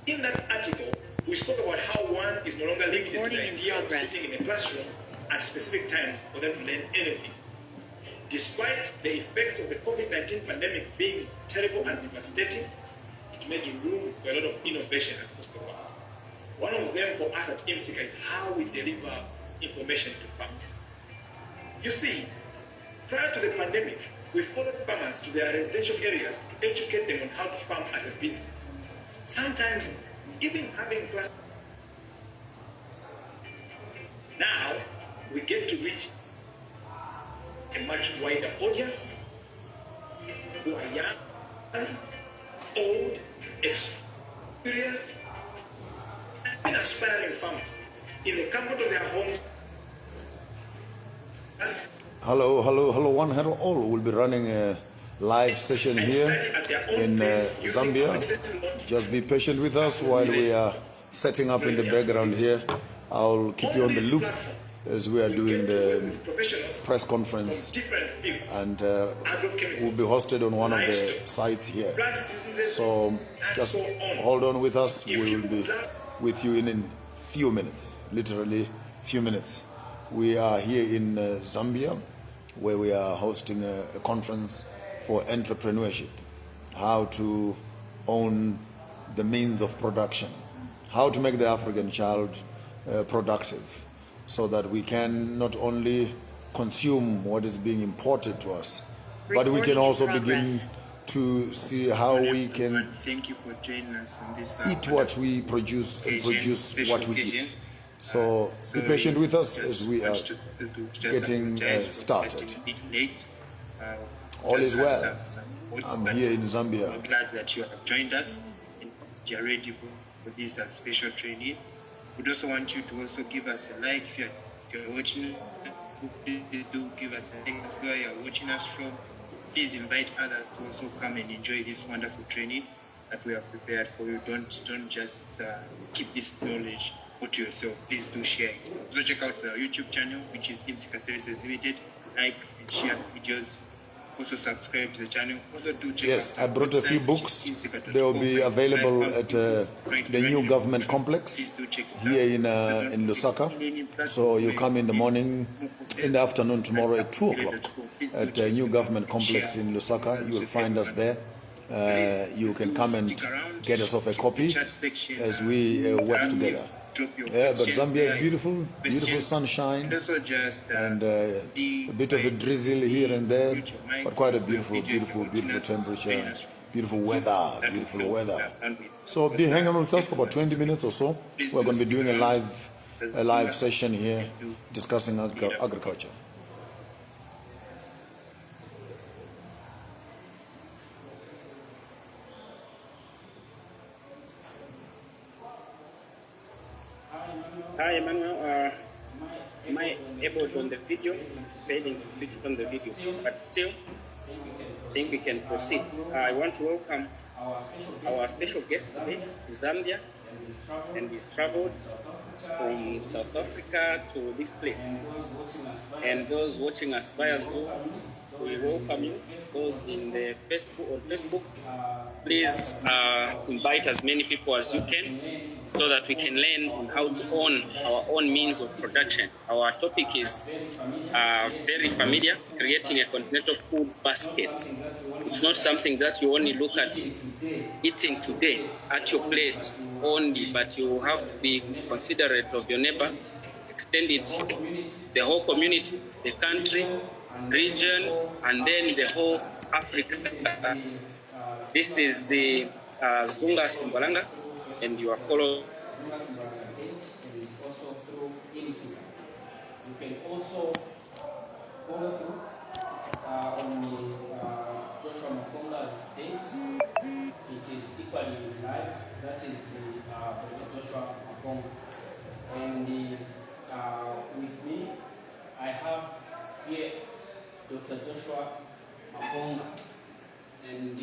In that article, we spoke about how one is no longer limited to the idea of sitting in a classroom at specific times for them to learn anything. Despite the effects of the COVID-19 pandemic being terrible and devastating, it made room for a lot of innovation across the world. One of them for us at IMSICA is how we deliver information to farmers. You see, prior to the pandemic, we followed farmers to their residential areas to educate them on how to farm as a business. Sometimes even having class. Now we get to reach a much wider audience who are young, old, experienced, and aspiring farmers in the comfort of their homes. Hello, one, hello all. We'll be running a live session here in Zambia. Just be patient with us while we are setting up in the background here. I'll keep you on the loop as we are doing the press conference, and will be hosted on one of the sites here. So just hold on with us. We will be with you in a few minutes, literally few minutes. We are here in Zambia, where we are hosting a conference for entrepreneurship, how to own the means of production, how to make the African child productive, so that we can not only consume what is being imported to us, but we can also begin to see how we can eat what we produce and produce what we eat. So be patient with us as we are getting started. All is well. I'm here in Zambia. I'm glad that you have joined us and you're ready for this special training. We'd also want you to also give us a like if you're watching. Please do give us a like. That's where you're watching us from. Please invite others to also come and enjoy this wonderful training that we have prepared for you. Don't just keep this knowledge to yourself. Please do share it. Also check out the YouTube channel, which is IMSICA Services Limited. Like and share videos. Also subscribe to the channel. Also do check out. I brought a few books. They will be available at the new government complex here in Lusaka. So you come in the morning, in the afternoon tomorrow at 2 o'clock at the new government complex in Lusaka. You will find us there. You can come and get us a copy as we work together. Yeah, but Zambia is beautiful, beautiful sunshine, and a bit of a drizzle here and there, but quite a beautiful temperature, beautiful weather. So be hanging with us for about 20 minutes or so. We're going to be doing a live session here discussing agriculture. Hi Emmanuel, am I able to on the video? Failing to switch on the video, but still, I think we can proceed. I want to welcome our special guest today, Zambia, and he's traveled from South Africa to this place. And those watching us via Zoom, we welcome you. Those in the Facebook, please invite as many people as you can, so that we can learn on how to own our own means of production. Our topic is very familiar, creating a continental food basket. It's not something that you only look at eating today at your plate only, but you have to be considerate of your neighbor, extend it the whole community, the country, region, and then the whole Africa. This is the Zunga Simbalanga, and you are following. And also through IMSICA. You can also follow through on the Joshua Maponga's page. It is equally live. That is Dr. Joshua Maponga. And with me, I have here Dr. Joshua Maponga. And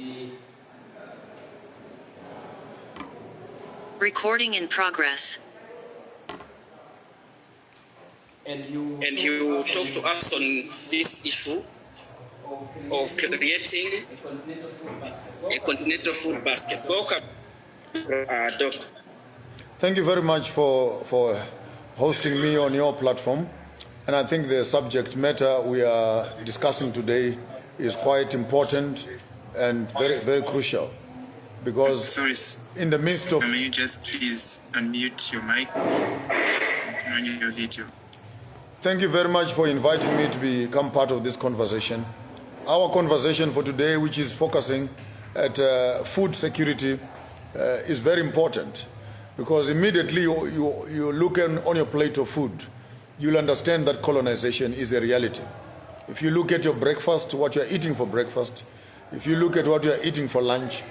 recording in progress. And you talk to us on this issue of creating a continental food basket. Welcome. Doc. Thank you very much for hosting me on your platform. And I think the subject matter we are discussing today is quite important and very, very crucial. Because Sorry, in the midst of... Can you just please unmute your mic and run your video? Thank you very much for inviting me to become part of this conversation. Our conversation for today, which is focusing at food security, is very important. Because immediately you look on your plate of food, you'll understand that colonization is a reality. If you look at your breakfast, what you're eating for breakfast, if you look at what you're eating for lunch,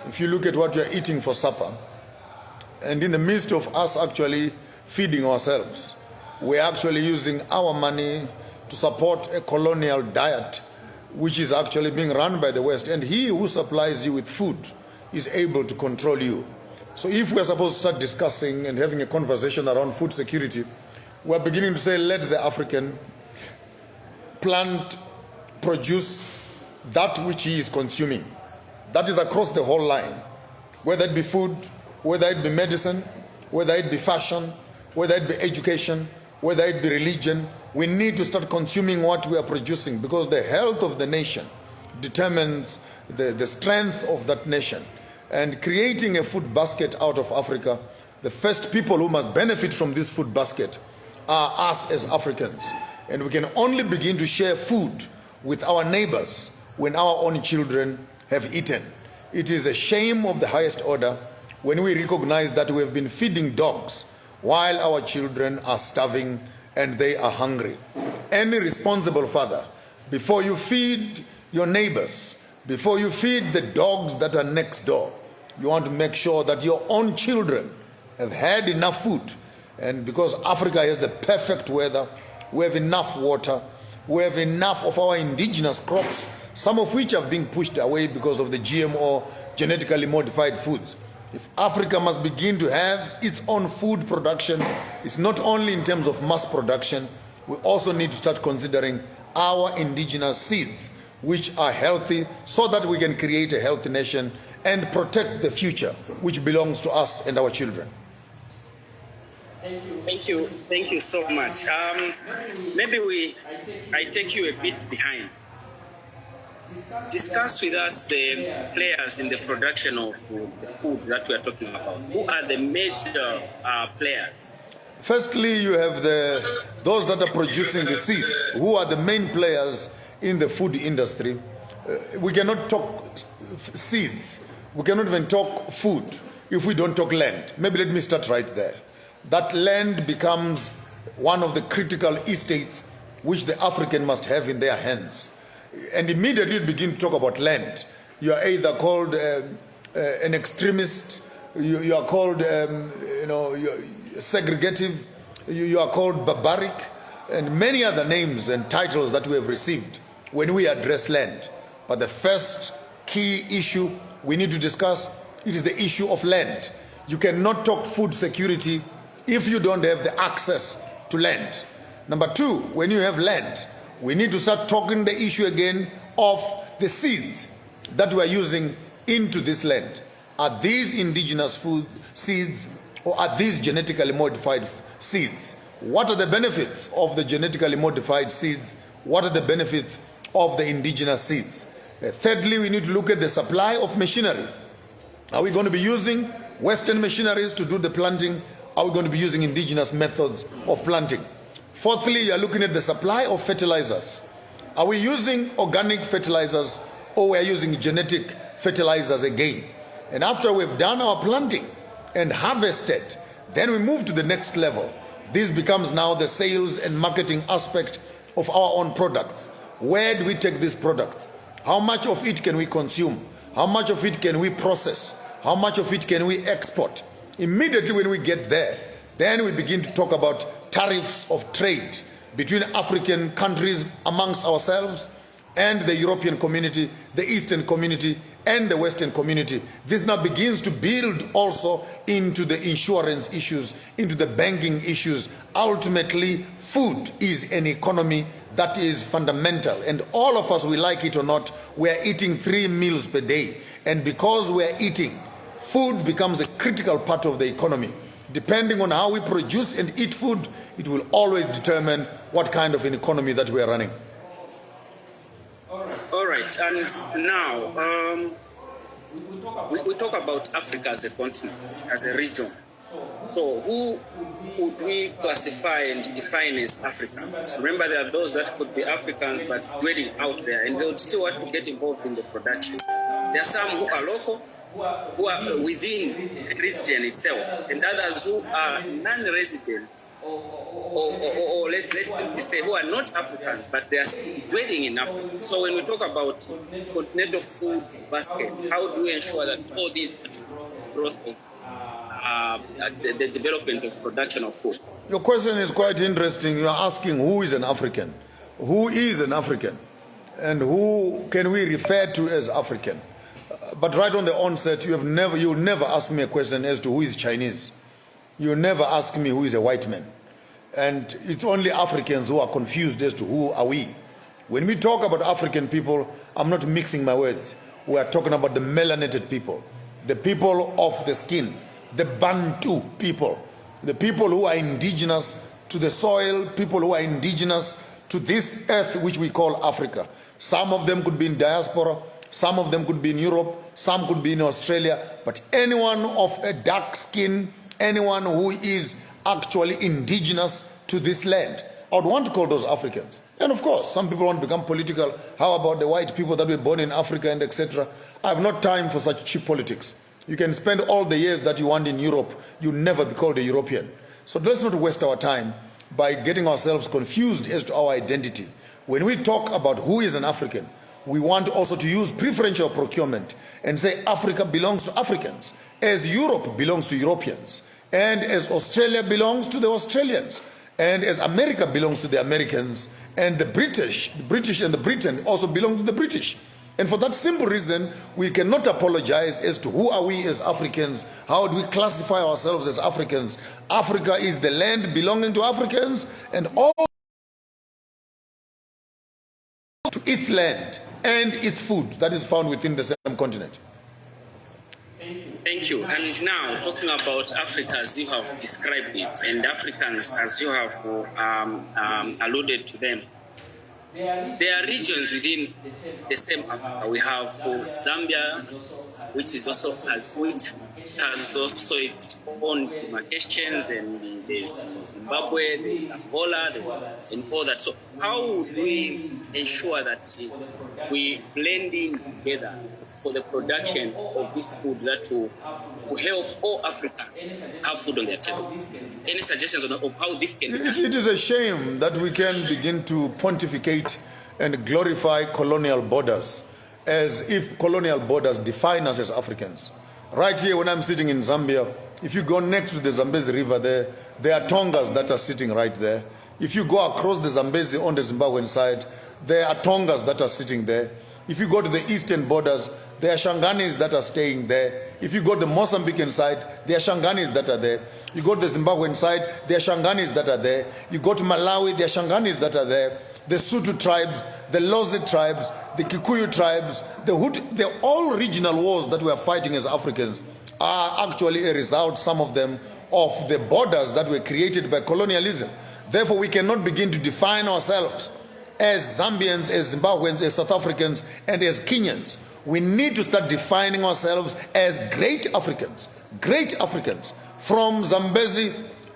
if you look at what you're eating for supper, and in the midst of us actually feeding ourselves, we're actually using our money to support a colonial diet which is actually being run by the West. And he who supplies you with food is able to control you. So if we're supposed to start discussing and having a conversation around food security, we're beginning to say, let the African plant produce that which he is consuming. That is across the whole line, whether it be food, whether it be medicine, whether it be fashion, whether it be education, whether it be religion. We need to start consuming what we are producing, because the health of the nation determines the strength of that nation. And creating a food basket out of Africa, the first people who must benefit from this food basket are us as Africans. And we can only begin to share food with our neighbors when our own children have eaten. It is a shame of the highest order when we recognize that we have been feeding dogs while our children are starving and they are hungry. Any responsible father, before you feed your neighbors, before you feed the dogs that are next door, you want to make sure that your own children have had enough food. And because Africa has the perfect weather, we have enough water, we have enough of our indigenous crops, some of which have been pushed away because of the GMO, genetically modified foods. If Africa must begin to have its own food production, it's not only in terms of mass production, we also need to start considering our indigenous seeds, which are healthy, so that we can create a healthy nation and protect the future, which belongs to us and our children. Thank you so much. Maybe I take you a bit behind. Discuss with us the players in the production of the food that we are talking about. Who are the major players? Firstly, you have those that are producing the seeds, who are the main players in the food industry. We cannot talk seeds, we cannot even talk food if we don't talk land. Maybe let me start right there. That land becomes one of the critical estates which the African must have in their hands. And immediately you begin to talk about land, you are either called an extremist, you are called segregative, you are called barbaric, and many other names and titles that we have received when we address land. But the first key issue we need to discuss, it is the issue of land. You cannot talk food security if you don't have the access to land. Number two, when you have land, we need to start talking the issue again of the seeds that we are using into this land. Are these indigenous food seeds, or are these genetically modified seeds? What are the benefits of the genetically modified seeds? What are the benefits of the indigenous seeds? Thirdly, we need to look at the supply of machinery. Are we going to be using Western machineries to do the planting? Are we going to be using indigenous methods of planting? Fourthly, you are looking at the supply of fertilizers. Are we using organic fertilizers, or we are using genetic fertilizers again? And after we've done our planting and harvested, then we move to the next level. This becomes now the sales and marketing aspect of our own products. Where do we take these products? How much of it can we consume? How much of it can we process? How much of it can we export? Immediately when we get there, then we begin to talk about tariffs of trade between African countries amongst ourselves and the European community, the Eastern community, and the Western community. This now begins to build also into the insurance issues, into the banking issues. Ultimately, food is an economy that is fundamental, and all of us, we like it or not, we are eating 3 meals per day. And because we are eating food becomes a critical part of the economy. Depending on how we produce and eat food, it will always determine what kind of an economy that we are running. All right, and now we talk about Africa as a continent, as a region. So who would we classify and define as Africans? Remember, there are those that could be Africans but dwelling out there, and they would still want to get involved in the production. There are some who are local, who are within the region itself, and others who are non-resident, or let's simply say who are not Africans, but they are dwelling in Africa. So when we talk about continental food basket, how do we ensure that all these growth of the development of production of food? Your question is quite interesting. You are asking who is an African? Who is an African? And who can we refer to as African? But right on the onset, you'll never ask me a question as to who is Chinese. You'll never ask me who is a white man. And it's only Africans who are confused as to who are we. When we talk about African people, I'm not mixing my words. We are talking about the melanated people, the people of the skin, the Bantu people, the people who are indigenous to the soil, people who are indigenous to this earth which we call Africa. Some of them could be in diaspora, some of them could be in Europe, some could be in Australia, but anyone of a dark skin, anyone who is actually indigenous to this land, I would want to call those Africans. And of course, some people want to become political. How about the white people that were born in Africa and etc.? I have not time for such cheap politics. You can spend all the years that you want in Europe, you never be called a European. So let's not waste our time by getting ourselves confused as to our identity. When we talk about who is an African, we want also to use preferential procurement and say Africa belongs to Africans, as Europe belongs to Europeans, and as Australia belongs to the Australians, and as America belongs to the Americans, and the British and the Britain also belong to the British. And for that simple reason, we cannot apologize as to who are we as Africans, how do we classify ourselves as Africans. Africa is the land belonging to Africans, and all to its land and its food that is found within the same continent. Thank you. And now, talking about Africa as you have described it, and Africans as you have alluded to them, there are regions within the same Africa. We have Zambia, which has also its own demarcations, and there's Zimbabwe, there's Angola, and all that. So how do we ensure that we blend in together for the production of this food that will help all Africans have food on their table? Any suggestions of how this can be done? It is a shame that we can begin to pontificate and glorify colonial borders as if colonial borders define us as Africans. Right here, when I'm sitting in Zambia, if you go next to the Zambezi River there are Tongas that are sitting right there. If you go across the Zambezi on the Zimbabwean side, there are Tongas that are sitting there. If you go to the eastern borders, there are Shanganis that are staying there. If you go to the Mozambican side, there are Shanganis that are there. You go to the Zimbabwean side, there are Shanganis that are there. You go to Malawi, there are Shanganis that are there. The Sutu tribes, the Lozi tribes, the Kikuyu tribes, the Hutu, they're all regional wars that we are fighting as Africans are actually a result, some of them, of the borders that were created by colonialism. Therefore, we cannot begin to define ourselves as Zambians, as Zimbabweans, as South Africans, and as Kenyans. We need to start defining ourselves as great Africans, from Zambezi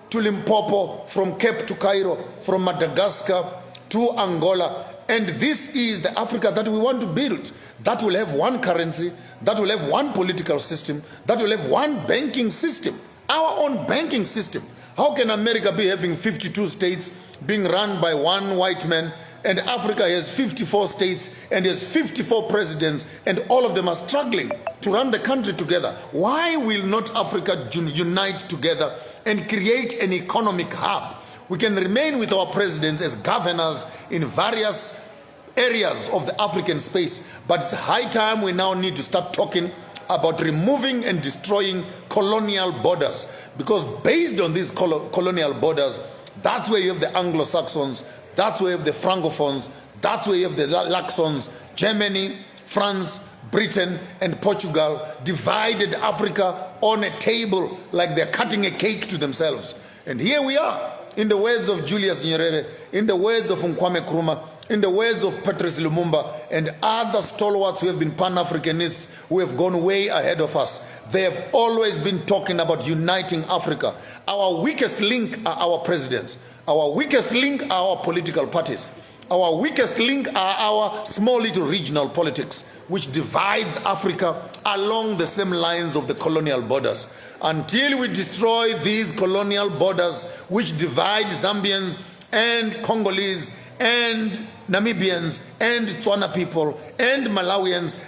to Limpopo, from Cape to Cairo, from Madagascar to Angola. And this is the Africa that we want to build, that will have one currency, that will have one political system, that will have one banking system, our own banking system. How can America be having 52 states being run by one white man, and Africa has 54 states and has 54 presidents, and all of them are struggling to run the country together? Why will not Africa unite together and create an economic hub? We can remain with our presidents as governors in various areas of the African space, but it's high time we now need to start talking about removing and destroying colonial borders, because based on these colonial borders, that's where you have the Anglo-Saxons, that's where you have the Francophones, that's where you have the Laxons, Germany, France, Britain and Portugal divided Africa on a table like they're cutting a cake to themselves. And here we are, in the words of Julius Nyerere, in the words of Nkwame Nkrumah, in the words of Patrice Lumumba and other stalwarts who have been Pan-Africanists who have gone way ahead of us. They have always been talking about uniting Africa. Our weakest link are our presidents. Our weakest link are our political parties. Our weakest link are our small little regional politics, which divides Africa along the same lines of the colonial borders. Until we destroy these colonial borders, which divide Zambians and Congolese and Namibians and Tswana people and Malawians,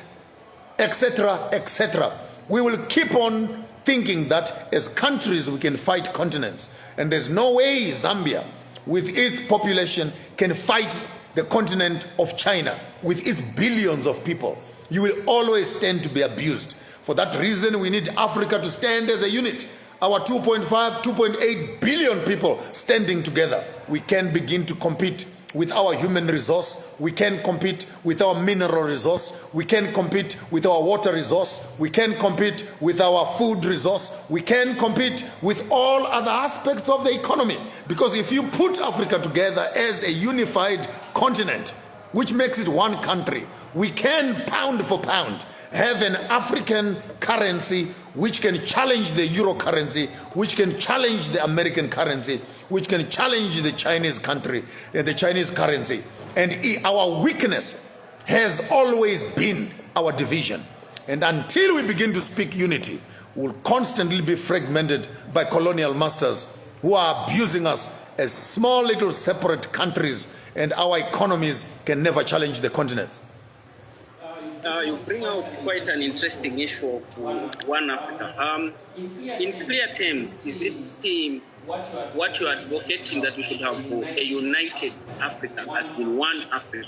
etc., etc., we will keep on thinking that as countries we can fight continents. And there's no way Zambia, with its population, can fight the continent of China with its billions of people. You will always tend to be abused. For that reason, we need Africa to stand as a unit. Our 2.5, 2.8 billion people standing together, we can begin to compete with our human resource, we can compete with our mineral resource, we can compete with our water resource, we can compete with our food resource, we can compete with all other aspects of the economy. Because if you put Africa together as a unified continent, which makes it one country, we can pound for pound have an African currency which can challenge the euro currency, which can challenge the American currency, which can challenge the Chinese currency. And our weakness has always been our division. And until we begin to speak unity, we'll constantly be fragmented by colonial masters who are abusing us as small little separate countries, and our economies can never challenge the continents. You bring out quite an interesting issue of One Africa. In clear terms, is it what you are advocating that we should have a united Africa, as in one Africa?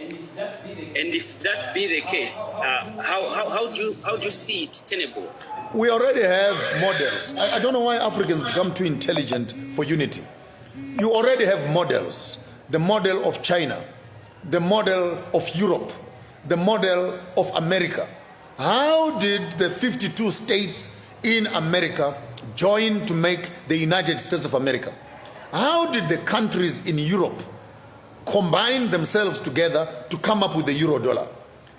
And if that be the case, how do you see it tenable? We already have models. I don't know why Africans become too intelligent for unity. You already have models. The model of China, the model of Europe, the model of America. How did the 52 states in America join to make the United States of America? How did the countries in Europe combine themselves together to come up with the euro dollar?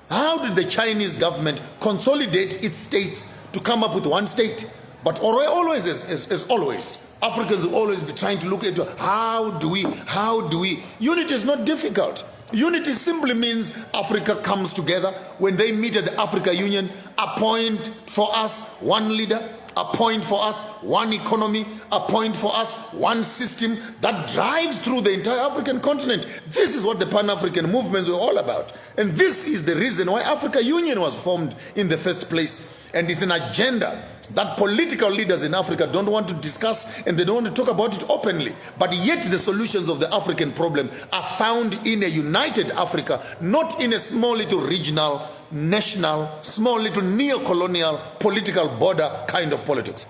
How did the Chinese government consolidate its states to come up with one state? But always, as always, Africans will always be trying to look into how do we? Unity is not difficult. Unity simply means Africa comes together. When they meet at the Africa Union, appoint for us one leader, appoint for us one economy, appoint for us one system that drives through the entire African continent. This is what the Pan-African movements were all about. And this is the reason why Africa Union was formed in the first place. And it's an agenda that political leaders in Africa don't want to discuss, and they don't want to talk about it openly. But yet the solutions of the African problem are found in a united Africa, not in a small little regional, national, small little neo-colonial political border kind of politics.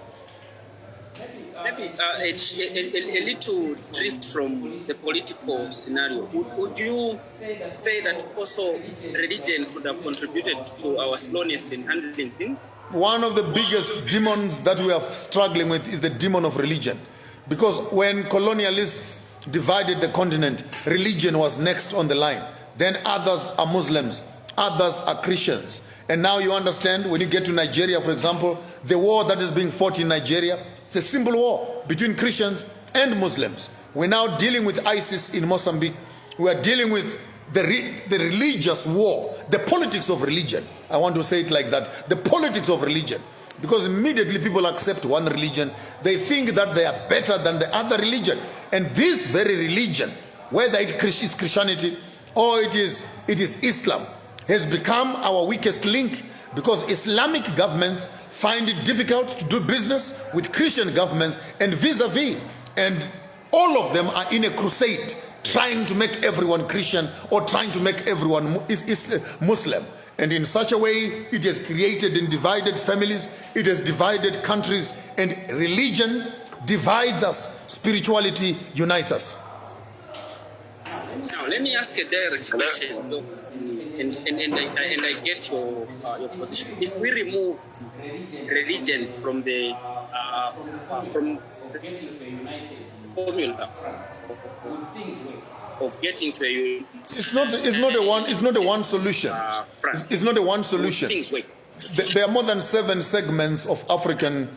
Maybe it's a little drift from the political scenario. Would you say that also religion could have contributed to our slowness in handling things? One of the biggest demons that we are struggling with is the demon of religion. Because when colonialists divided the continent, religion was next on the line. Then others are Muslims, others are Christians. And now you understand, when you get to Nigeria, for example, the war that is being fought in Nigeria, it's a simple war between Christians and Muslims. We're now dealing with ISIS in Mozambique. We are dealing with the religious war, the politics of religion. I want to say it like that, the politics of religion. Because immediately people accept one religion, they think that they are better than the other religion. And this very religion, whether it is Christianity or it is Islam, has become our weakest link, because Islamic governments find it difficult to do business with Christian governments and vis-a-vis. And all of them are in a crusade trying to make everyone Christian or trying to make everyone Muslim. And in such a way, it has created and divided families, it has divided countries, and religion divides us, spirituality unites us. Now, let me ask a direct question. I get your position. If we removed religion from the formula of getting to a it's not a one solution. It's not a one solution. There are more than 7 segments of African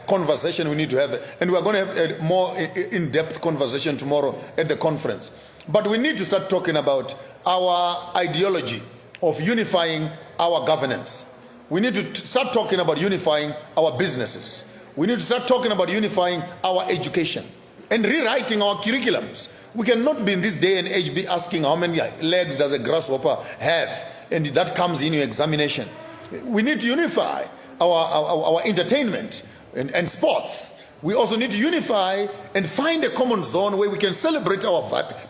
conversation we need to have, and we're going to have a more in-depth conversation tomorrow at the conference. But we need to start talking about our ideology of unifying our governance. We need to start talking about unifying our businesses. We need to start talking about unifying our education and rewriting our curriculums. We cannot be in this day and age be asking how many legs does a grasshopper have, and that comes in your examination. We need to unify our entertainment and sports. We also need to unify and find a common zone where we can celebrate our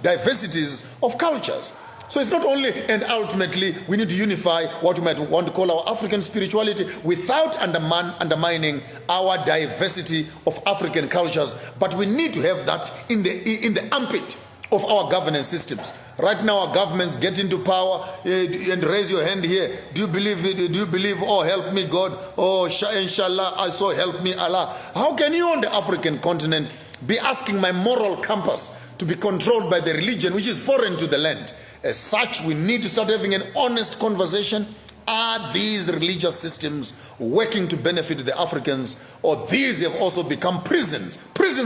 diversities of cultures. So it's not only and ultimately we need to unify what we might want to call our African spirituality without undermining our diversity of African cultures, but we need to have that in the armpit of our governance systems. Right now, our governments get into power and raise your hand here. Do you believe? Oh, help me, God. Oh, inshallah, I so help me, Allah. How can you on the African continent be asking my moral compass to be controlled by the religion which is foreign to the land? As such, we need to start having an honest conversation. Are these religious systems working to benefit the Africans, or these have also become prisons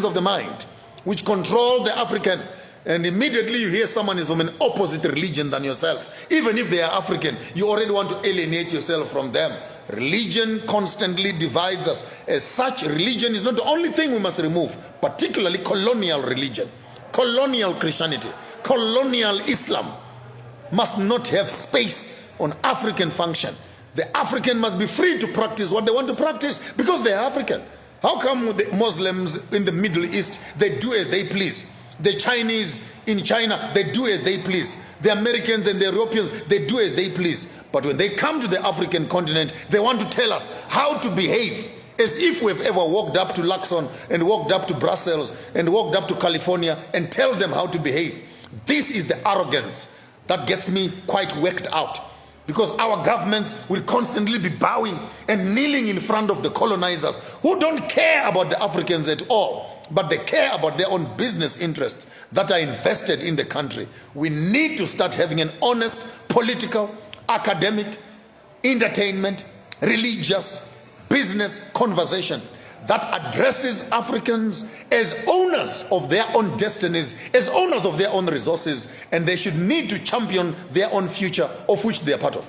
of the mind, which control the African? And immediately you hear someone is from an opposite religion than yourself. Even if they are African, you already want to alienate yourself from them. Religion constantly divides us. As such, religion is not the only thing we must remove, particularly colonial religion, colonial Christianity, colonial Islam must not have space on African function. The African must be free to practice what they want to practice because they are African. How come the Muslims in the Middle East, they do as they please? The Chinese in China, they do as they please. The Americans and the Europeans, they do as they please. But when they come to the African continent, they want to tell us how to behave, as if we've ever walked up to Luxon and walked up to Brussels and walked up to California and tell them how to behave. This is the arrogance that gets me quite worked out, because our governments will constantly be bowing and kneeling in front of the colonizers who don't care about the Africans at all, but they care about their own business interests that are invested in the country. We need to start having an honest political, academic, entertainment, religious, business conversation that addresses Africans as owners of their own destinies, as owners of their own resources, and they should need to champion their own future, of which they are part of.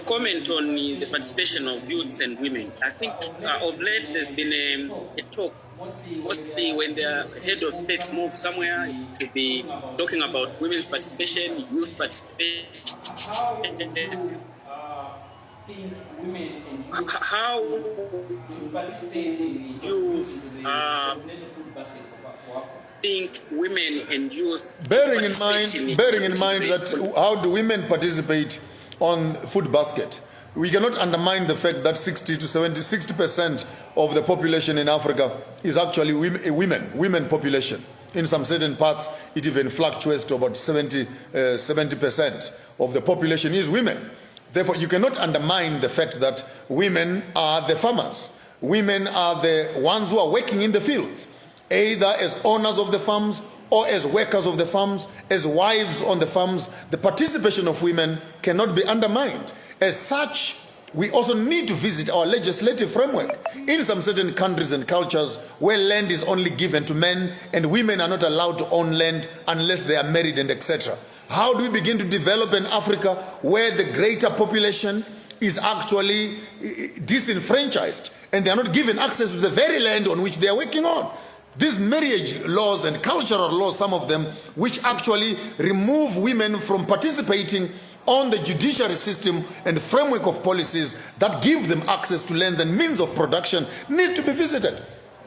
Comment on the participation of youths and women. I think of late there's been a talk, mostly when the head of states move somewhere, to be talking about women's participation, youth participation. How do think women and youth, bearing in mind that how do women participate on food basket? We cannot undermine the fact that 60% of the population in Africa is actually women population. In some certain parts, it even fluctuates to about 70% of the population is women. Therefore, you cannot undermine the fact that women are the farmers. Women are the ones who are working in the fields, either as owners of the farms or as workers of the farms, as wives on the farms. The participation of women cannot be undermined. As such, we also need to visit our legislative framework. In some certain countries and cultures where land is only given to men and women are not allowed to own land unless they are married and etc. How do we begin to develop an Africa where the greater population is actually disenfranchised and they are not given access to the very land on which they are working on? These marriage laws and cultural laws, some of them, which actually remove women from participating on the judiciary system and framework of policies that give them access to lands and means of production, need to be visited.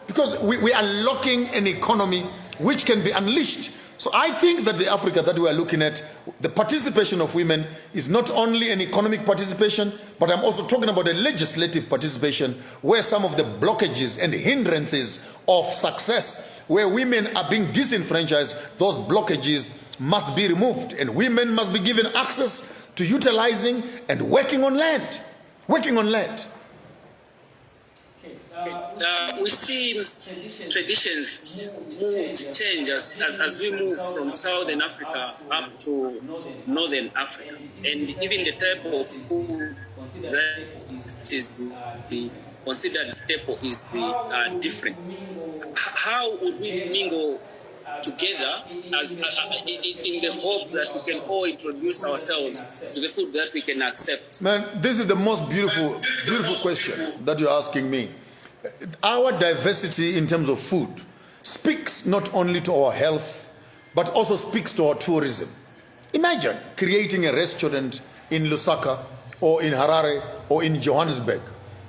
Because we are locking an economy which can be unleashed So I think that the Africa that we are looking at, the participation of women is not only an economic participation, but I'm also talking about a legislative participation where some of the blockages and hindrances of success, where women are being disenfranchised, those blockages must be removed, and women must be given access to utilizing and working on land. Working on land. We see traditions move, change as we move from Southern Africa up to Northern Africa. And even the type of food that is considered staple is different. How would we mingle together as in the hope that we can all introduce ourselves to the food that we can accept? Man, this is the most beautiful question that you're asking me. Our diversity in terms of food speaks not only to our health, but also speaks to our tourism. Imagine creating a restaurant in Lusaka or in Harare or in Johannesburg,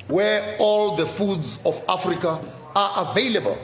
where all the foods of Africa are available,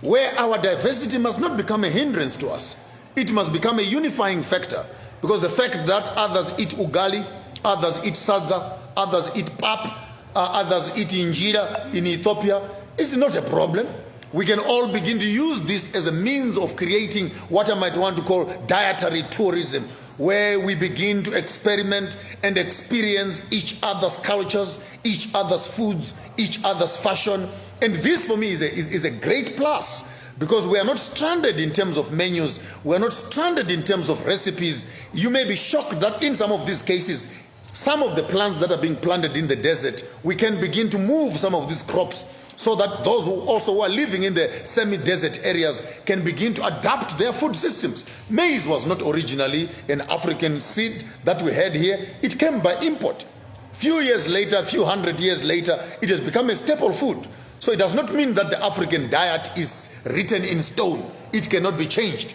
where our diversity must not become a hindrance to us. It must become a unifying factor, because the fact that others eat ugali, others eat sadza, others eat pap, others eat injera in Ethiopia is not a problem. We can all begin to use this as a means of creating what I might want to call dietary tourism, where we begin to experiment and experience each other's cultures, each other's foods, each other's fashion. And this for me is a great plus, because we are not stranded in terms of menus, we are not stranded in terms of recipes. You may be shocked that in some of these cases, some of the plants that are being planted in the desert, we can begin to move some of these crops so that those who also are living in the semi-desert areas can begin to adapt their food systems. Maize was not originally an African seed that we had here. It came by import. Few years later, a few hundred years later, it has become a staple food. So it does not mean that the African diet is written in stone. It cannot be changed.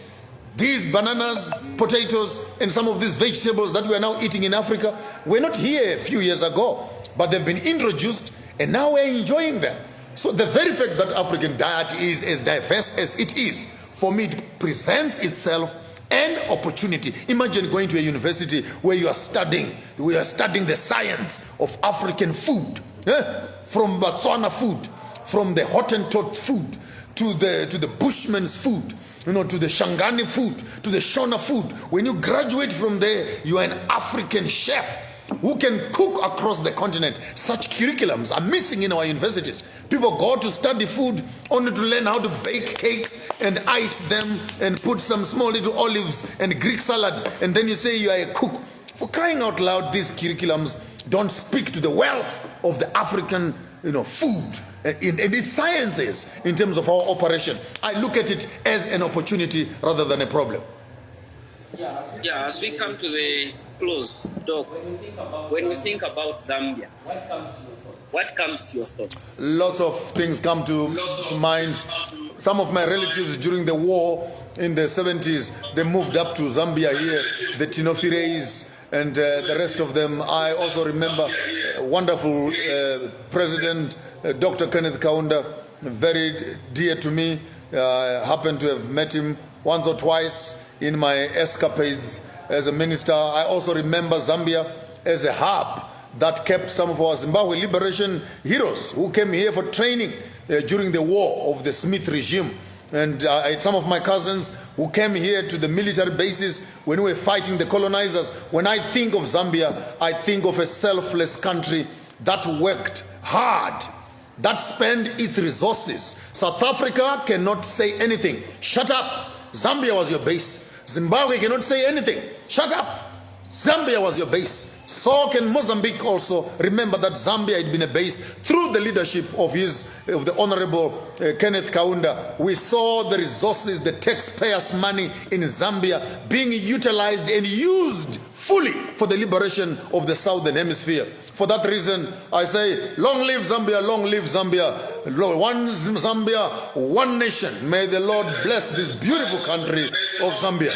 These bananas, potatoes, and some of these vegetables that we are now eating in Africa were not here a few years ago, but they've been introduced and now we're enjoying them. So the very fact that African diet is as diverse as it is, for me it presents itself an opportunity. Imagine going to a university where you are studying the science of African food, from Botswana food, from the Hottentot food, to the Bushman's food, to the Shangani food, to the Shona food. When you graduate from there, you are an African chef who can cook across the continent. Such curriculums are missing in our universities. People go to study food only to learn how to bake cakes and ice them and put some small little olives and Greek salad, and then you say you are a cook. For crying out loud, these curriculums don't speak to the wealth of the African food and its sciences in terms of our operation. I look at it as an opportunity rather than a problem. Yeah, as we come to the close, Doc, when we think about Zambia, what comes to your thoughts? Lots of things come to mind. Some of my relatives during the war in the 70s, they moved up to Zambia here, the Tinofireis and the rest of them. I also remember wonderful President Dr. Kenneth Kaunda, very dear to me. Happened to have met him once or twice in my escapades as a minister. I also remember Zambia as a hub that kept some of our Zimbabwe liberation heroes who came here for training during the war of the Smith regime. And some of my cousins who came here to the military bases when we were fighting the colonizers. When I think of Zambia, I think of a selfless country that worked hard, that spent its resources. South Africa cannot say anything. Shut up. Zambia was your base. Zimbabwe cannot say anything. Shut up. Zambia was your base. So can Mozambique also remember that Zambia had been a base through the leadership of the Honorable Kenneth Kaunda. We saw the resources, the taxpayers' money in Zambia being utilized and used fully for the liberation of the Southern Hemisphere. For that reason, I say, long live Zambia, long live Zambia. One Zambia, one nation. May the Lord bless this beautiful country of Zambia.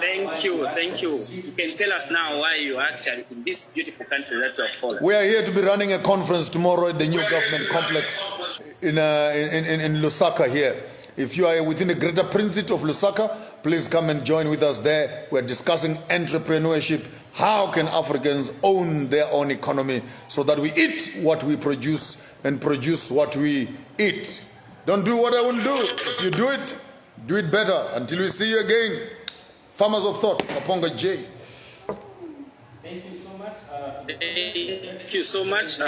Thank you. You can tell us now why you are actually in this beautiful country that you have followed. We are here to be running a conference tomorrow at the new government complex in Lusaka here. If you are within the greater Principate of Lusaka, please come and join with us there. We're discussing entrepreneurship. How can Africans own their own economy so that we eat what we produce and produce what we eat? Don't do what I will do. If you do it better. Until we see you again, Farmers of Thought, Maponga J. Thank you so much. Thank you so much.